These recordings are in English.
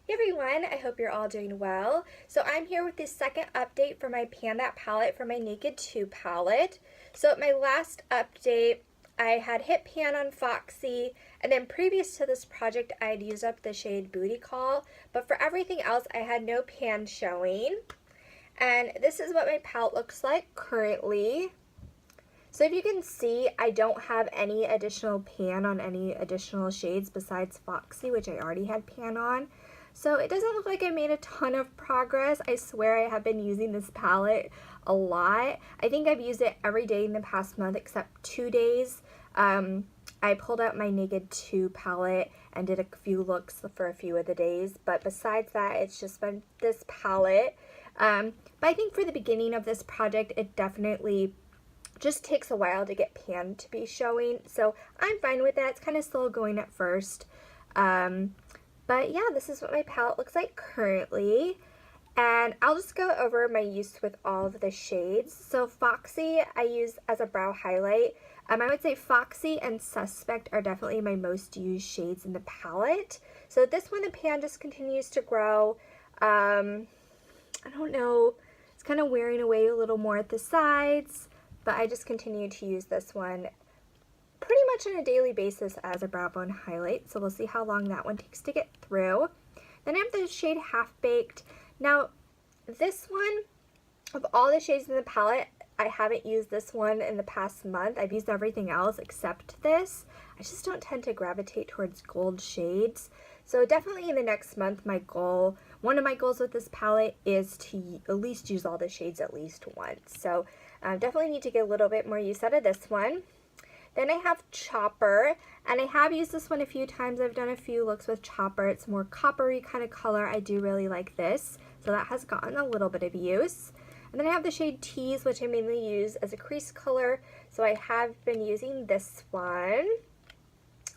Hey everyone, I hope you're all doing well. So I'm here with the second update for my Pan That palette for my Naked 2 palette. So at my last update, I had hit pan on Foxy, and then previous to this project, I had used up the shade Booty Call, but for everything else, I had no pan showing. And this is what my palette looks like currently. So if you can see, I don't have any additional pan on any additional shades besides Foxy, which I already had pan on. So it doesn't look like I made a ton of progress. I swear I have been using this palette a lot. I think I've used it every day in the past month except 2 days. I pulled out my Naked 2 palette and did a few looks for a few of the days. But besides that, it's just been this palette. But I think for the beginning of this project, it definitely just takes a while to get pan to be showing. So I'm fine with that. It's kind of slow going at first. But yeah, this is what my palette looks like currently. And I'll just go over my use with all of the shades. So Foxy I use as a brow highlight. I would say Foxy and Suspect are definitely my most used shades in the palette. So this one, the pan just continues to grow. I don't know, it's kind of wearing away a little more at the sides, but I just continue to use this one pretty much on a daily basis as a brow bone highlight, so we'll see how long that one takes to get through. Then I have the shade Half Baked. Now, this one, of all the shades in the palette, I haven't used this one in the past month. I've used everything else except this. I just don't tend to gravitate towards gold shades. So definitely in the next month, one of my goals with this palette is to at least use all the shades at least once. So definitely need to get a little bit more use out of this one. Then I have Chopper, and I have used this one a few times. I've done a few looks with Chopper. It's more coppery kind of color. I do really like this, so that has gotten a little bit of use. And then I have the shade Tease, which I mainly use as a crease color, so I have been using this one.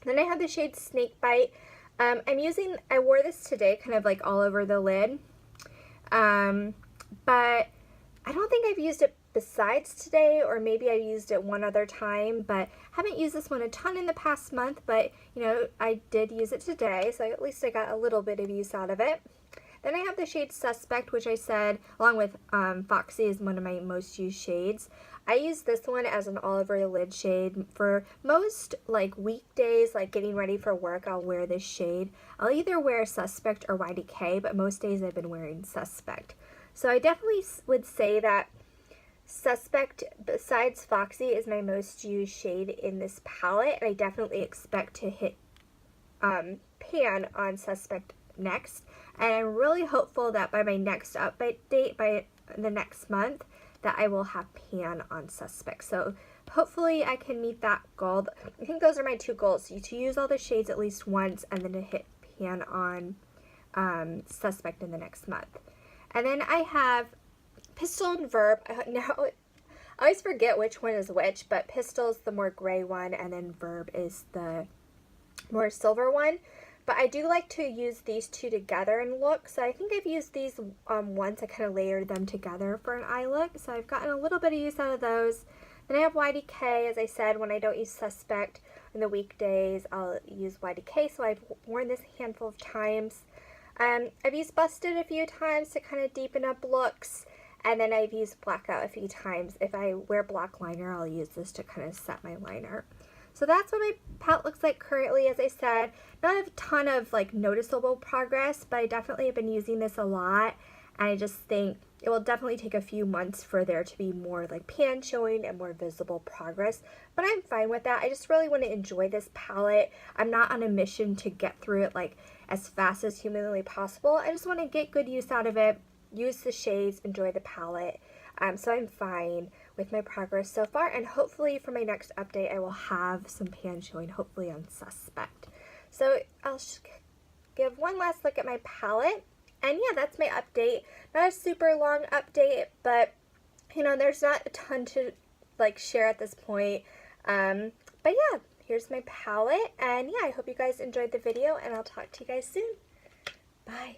Then I have the shade Snakebite. I wore this today kind of like all over the lid, but I don't think I've used it besides today, or maybe I used it one other time, but haven't used this one a ton in the past month, but you know, I did use it today, so at least I got a little bit of use out of it. Then I have the shade Suspect, which I said, along with Foxy, is one of my most used shades. I use this one as an all over the lid shade. For most like weekdays, like getting ready for work, I'll wear this shade. I'll either wear Suspect or Decay, but most days I've been wearing Suspect. So I definitely would say that Suspect, besides Foxy, is my most used shade in this palette, and I definitely expect to hit pan on Suspect next. And I'm really hopeful that by my next update, by the next month, that I will have pan on Suspect. So hopefully I can meet that goal. I think those are my two goals, to use all the shades at least once and then to hit pan on Suspect in the next month. And then I have Pistol and Verb. Now, I always forget which one is which, but Pistol's the more gray one, and then Verb is the more silver one. But I do like to use these two together in looks. So I think I've used these once. I kind of layered them together for an eye look. So I've gotten a little bit of use out of those. Then I have YDK. As I said, when I don't use Suspect in the weekdays, I'll use YDK. So I've worn this a handful of times. I've used Busted a few times to kind of deepen up looks. And then I've used Blackout a few times. If I wear black liner, I'll use this to kind of set my liner. So that's what my palette looks like currently. As I said, not a ton of like noticeable progress, but I definitely have been using this a lot. And I just think it will definitely take a few months for there to be more like pan showing and more visible progress. But I'm fine with that. I just really want to enjoy this palette. I'm not on a mission to get through it like as fast as humanly possible. I just want to get good use out of it, use the shades, enjoy the palette. So I'm fine with my progress so far, and hopefully for my next update I will have some pan showing, hopefully on Suspect. So I'll give one last look at my palette, and yeah, that's my update. Not a super long update, but you know, there's not a ton to like share at this point. But yeah, here's my palette, and yeah, I hope you guys enjoyed the video, and I'll talk to you guys soon. Bye.